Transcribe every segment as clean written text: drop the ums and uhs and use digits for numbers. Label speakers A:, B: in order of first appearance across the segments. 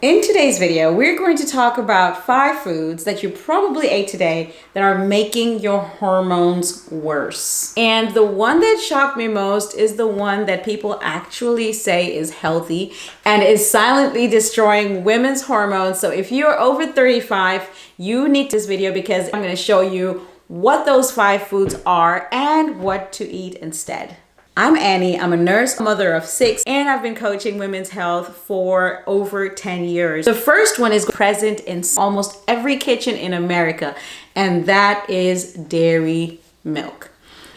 A: In today's video, we're going to talk about 5 foods that you probably ate today that are making your hormones worse. And the one that shocked me most is the one that people actually say is healthy and is silently destroying women's hormones. So if you're over 35, you need this video because I'm going to show you what those 5 foods are and what to eat instead. I'm Annie, I'm a nurse, mother of 6, and I've been coaching women's health for over 10 years. The first one is present in almost every kitchen in America, and that is dairy milk.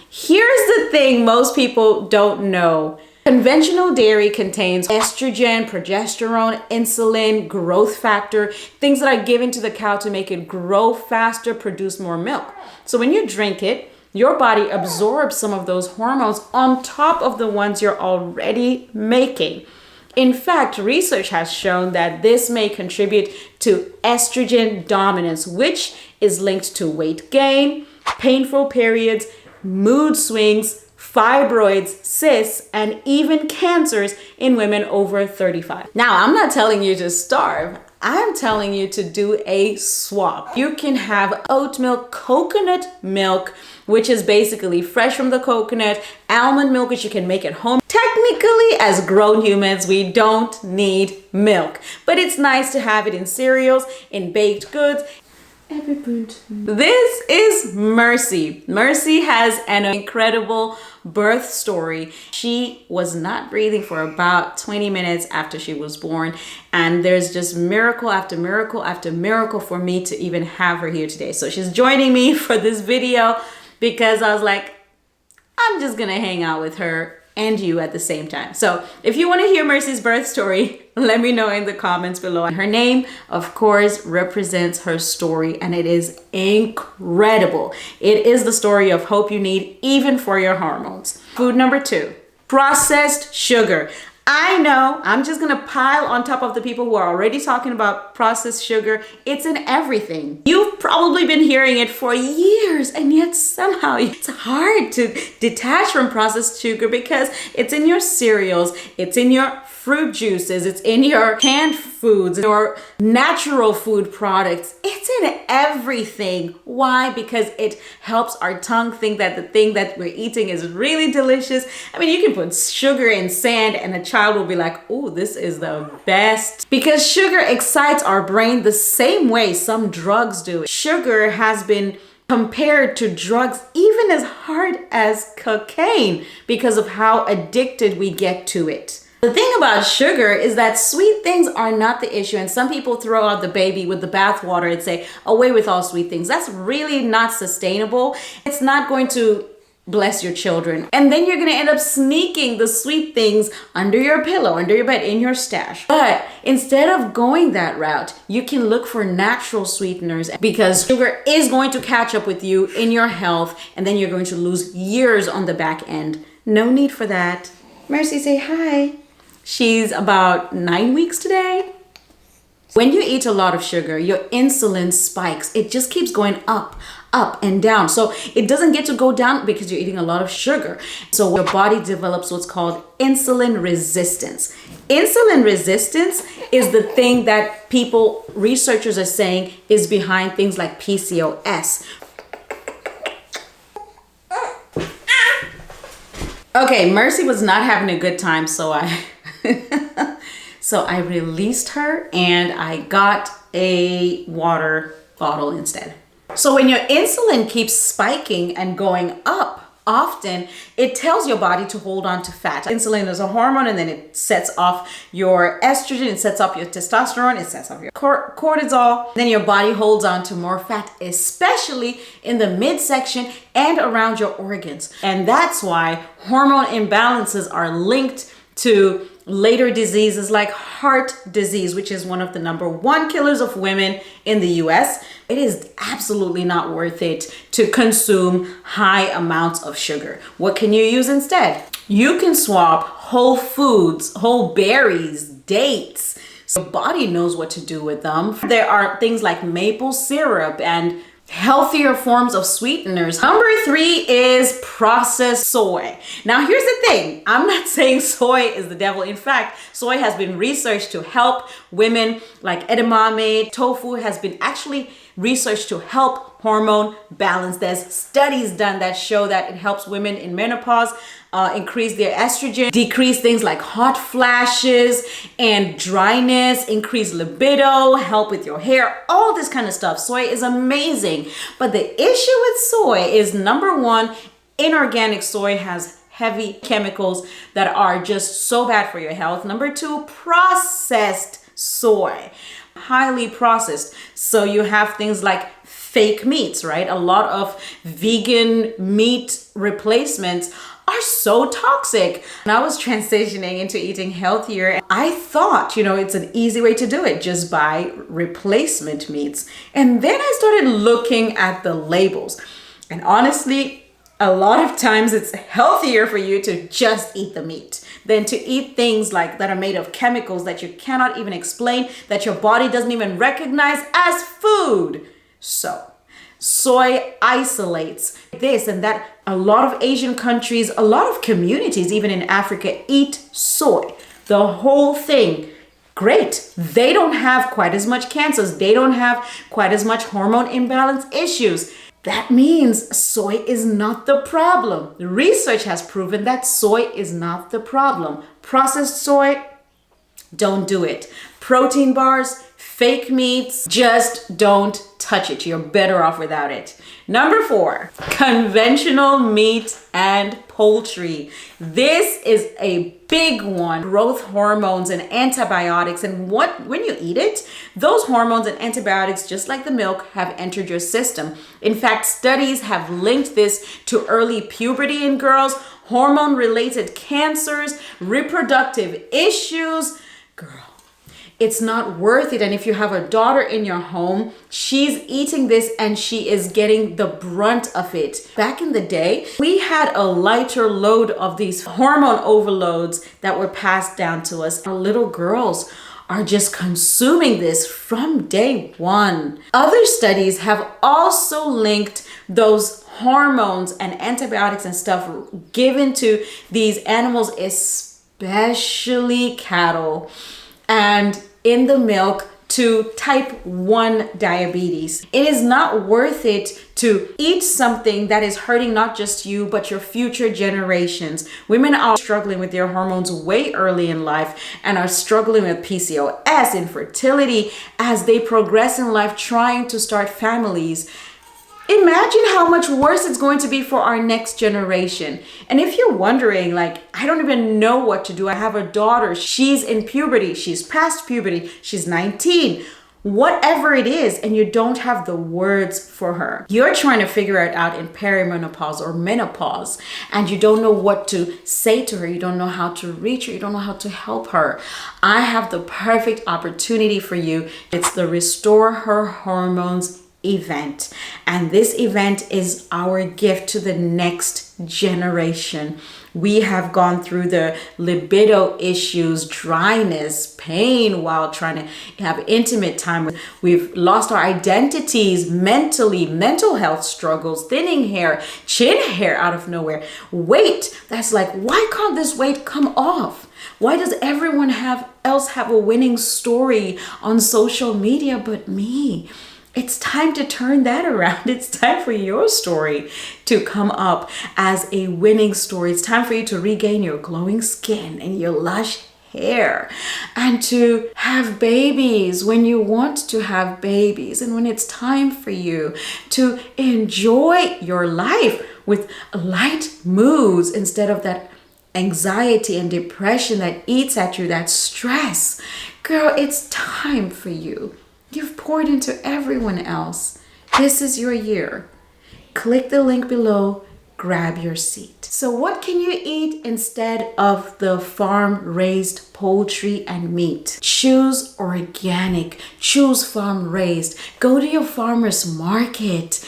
A: Here's the thing most people don't know. Conventional dairy contains estrogen, progesterone, insulin, growth factor, things that are given to the cow to make it grow faster, produce more milk. So when you drink it, your body absorbs some of those hormones on top of the ones you're already making. In fact, research has shown that this may contribute to estrogen dominance, which is linked to weight gain, painful periods, mood swings, fibroids, cysts, and even cancers in women over 35. Now, I'm not telling you to starve. I'm telling you to do a swap. You can have oat milk, coconut milk, which is basically fresh from the coconut, almond milk, which you can make at home. Technically, as grown humans, we don't need milk, but it's nice to have it in cereals, in baked goods. This is Mercy. Mercy has an incredible birth story. She was not breathing for about 20 minutes after she was born, and there's just miracle after miracle after miracle for me to even have her here today. So she's joining me for this video because I was like, I'm just gonna hang out with her and you at the same time. So if you want to hear Mercy's birth story, let me know in the comments below. Her name, of course, represents her story, and it is incredible. It is the story of hope you need even for your hormones. Food number 2, processed sugar. I know, I'm just gonna pile on top of the people who are already talking about processed sugar. It's in everything. You've probably been hearing it for years, and yet somehow it's hard to detach from processed sugar because it's in your cereals, it's in your fruit juices, it's in your canned foods, your natural food products. It's in everything. Why? Because it helps our tongue think that the thing that we're eating is really delicious. I mean, you can put sugar in sand and a child will be like, oh, this is the best. Because sugar excites our brain the same way some drugs do. Sugar has been compared to drugs even as hard as cocaine because of how addicted we get to it. The thing about sugar is that sweet things are not the issue, and some people throw out the baby with the bathwater and say, away with all sweet things. That's really not sustainable. It's not going to bless your children. And then you're going to end up sneaking the sweet things under your pillow, under your bed, in your stash. But instead of going that route, you can look for natural sweeteners because sugar is going to catch up with you in your health, and then you're going to lose years on the back end. No need for that. Mercy, say hi. She's about 9 weeks today. When you eat a lot of sugar, your insulin spikes. It just keeps going up and down. So it doesn't get to go down because you're eating a lot of sugar. So your body develops what's called insulin resistance. Insulin resistance is the thing that researchers are saying is behind things like PCOS. Okay, Mercy was not having a good time, so I released her and I got a water bottle instead. So when your insulin keeps spiking and going up, often it tells your body to hold on to fat. Insulin is a hormone, and then it sets off your estrogen, it sets off your testosterone, it sets off your cortisol. Then your body holds on to more fat, especially in the midsection and around your organs. And that's why hormone imbalances are linked to later diseases like heart disease, which is one of the #1 killers of women in the US. It is absolutely not worth it to consume high amounts of sugar. What can you use instead? You can swap whole foods, whole berries, dates. So your body knows what to do with them. There are things like maple syrup and healthier forms of sweeteners. Number 3 is processed soy. Now here's the thing, I'm not saying soy is the devil. In fact, soy has been researched to help women, like edamame. Tofu has been actually researched to help hormone balance. There's studies done that show that it helps women in menopause increase their estrogen, decrease things like hot flashes and dryness, increase libido, help with your hair, all this kind of stuff. Soy is amazing. But the issue with soy is, number 1, inorganic soy has heavy chemicals that are just so bad for your health. Number 2, processed soy, highly processed. So you have things like fake meats, right? A lot of vegan meat replacements are so toxic. And I was transitioning into eating healthier. I thought, it's an easy way to do it, just buy replacement meats. And then I started looking at the labels. And honestly, a lot of times it's healthier for you to just eat the meat than to eat things like that are made of chemicals that you cannot even explain, that your body doesn't even recognize as food. So soy isolates this and that. A lot of Asian countries, a lot of communities, even in Africa, eat soy. The whole thing, great. They don't have quite as much cancers. They don't have quite as much hormone imbalance issues. That means soy is not the problem. The research has proven that soy is not the problem. Processed soy, don't do it. Protein bars, fake meats, just don't touch it. You're better off without it. Number 4, conventional meat and poultry. This is a big one. Growth hormones and antibiotics. And when you eat it, those hormones and antibiotics, just like the milk, have entered your system. In fact, studies have linked this to early puberty in girls, hormone-related cancers, reproductive issues. Girl, it's not worth it. And if you have a daughter in your home, she's eating this and she is getting the brunt of it. Back in the day, we had a lighter load of these hormone overloads that were passed down to us. Our little girls are just consuming this from day 1. Other studies have also linked those hormones and antibiotics and stuff given to these animals, especially cattle, and in the milk, to type 1 diabetes. It is not worth it to eat something that is hurting not just you, but your future generations. Women are struggling with their hormones way early in life and are struggling with PCOS, infertility, as they progress in life trying to start families. Imagine how much worse it's going to be for our next generation. And if you're wondering, I don't even know what to do. I have a daughter. She's in puberty. She's past puberty. She's 19. Whatever it is, and you don't have the words for her. You're trying to figure it out in perimenopause or menopause, and you don't know what to say to her. You don't know how to reach her. You don't know how to help her. I have the perfect opportunity for you. It's the Restore Her Hormones event, and this event is our gift to the next generation. We have gone through the libido issues, dryness, pain while trying to have intimate time. We've lost our identities mentally, mental health struggles, thinning hair, chin hair out of nowhere, weight that's like, why can't this weight come off? Why does everyone else have a winning story on social media but me? It's time to turn that around. It's time for your story to come up as a winning story. It's time for you to regain your glowing skin and your lush hair, and to have babies when you want to have babies, and when it's time for you to enjoy your life with light moods instead of that anxiety and depression that eats at you, that stress. Girl, it's time for you. You've poured into everyone else. This is your year. Click the link below, grab your seat. So what can you eat instead of the farm-raised poultry and meat? Choose organic, choose farm-raised. Go to your farmer's market.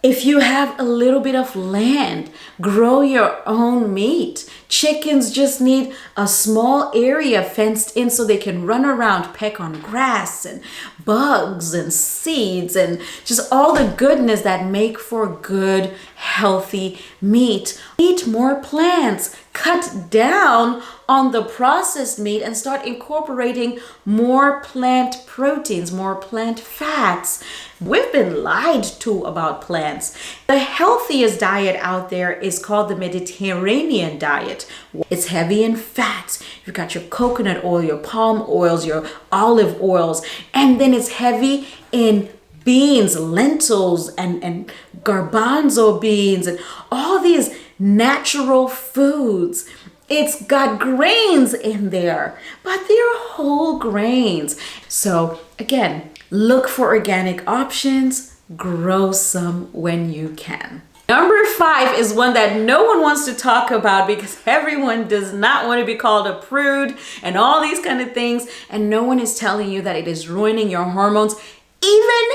A: If you have a little bit of land, grow your own meat. Chickens just need a small area fenced in so they can run around, peck on grass and bugs and seeds and just all the goodness that make for good, healthy meat. Eat more plants. Cut down on the processed meat and start incorporating more plant proteins, more plant fats. We've been lied to about plants. The healthiest diet out there is called the Mediterranean diet. It's heavy in fats. You've got your coconut oil, your palm oils, your olive oils, and then it's heavy in beans, lentils, and garbanzo beans, and all these natural foods. It's got grains in there, but they're whole grains. So again, look for organic options, grow some when you can. Number 5 is one that no one wants to talk about because everyone does not want to be called a prude and all these kind of things. And no one is telling you that it is ruining your hormones, even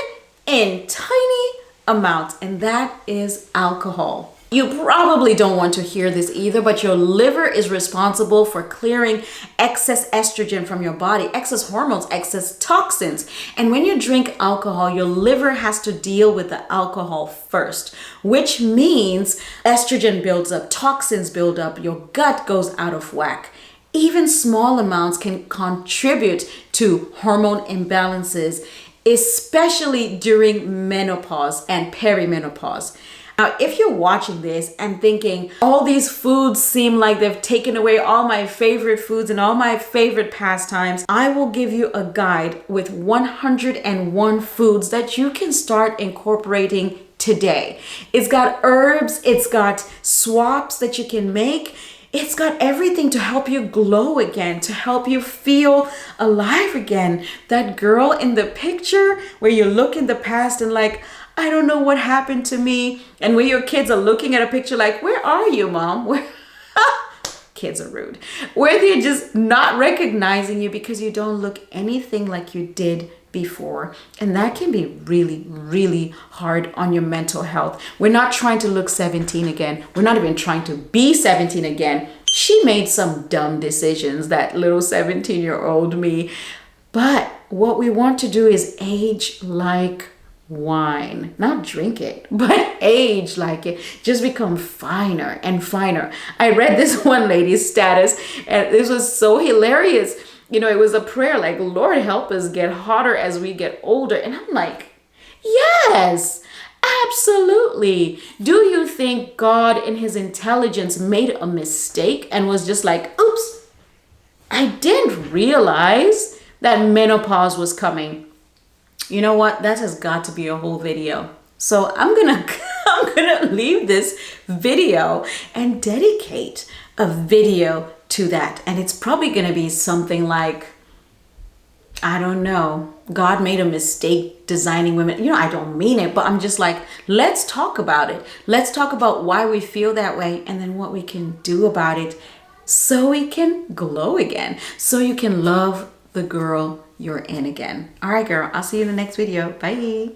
A: in tiny amounts, and that is alcohol. You probably don't want to hear this either, but your liver is responsible for clearing excess estrogen from your body, excess hormones, excess toxins. And when you drink alcohol, your liver has to deal with the alcohol first, which means estrogen builds up, toxins build up, your gut goes out of whack. Even small amounts can contribute to hormone imbalances, especially during menopause and perimenopause. Now, if you're watching this and thinking, all these foods seem like they've taken away all my favorite foods and all my favorite pastimes, I will give you a guide with 101 foods that you can start incorporating today. It's got herbs, it's got swaps that you can make. It's got everything to help you glow again, to help you feel alive again. That girl in the picture where you look in the past and like, I don't know what happened to me. And when your kids are looking at a picture like, where are you, mom? Where? Kids are rude. Where they're just not recognizing you because you don't look anything like you did before. And that can be really, really hard on your mental health. We're not trying to look 17 again. We're not even trying to be 17 again. She made some dumb decisions, that little 17-year-old me. But what we want to do is age like wine, not drink it, but age like it. Just become finer and finer. I read this one lady's status and this was so hilarious. You know, it was a prayer like, Lord, help us get hotter as we get older. And I'm like, yes, absolutely. Do you think God in his intelligence made a mistake and was just like, oops, I didn't realize that menopause was coming? You know what? That has got to be a whole video. So I'm gonna leave this video and dedicate a video to that. And it's probably gonna be something like, I don't know, God made a mistake designing women. You know, I don't mean it, but I'm just like, let's talk about it. Let's talk about why we feel that way and then what we can do about it so we can glow again, so you can love the girl you're in again. All right, girl, I'll see you in the next video. Bye.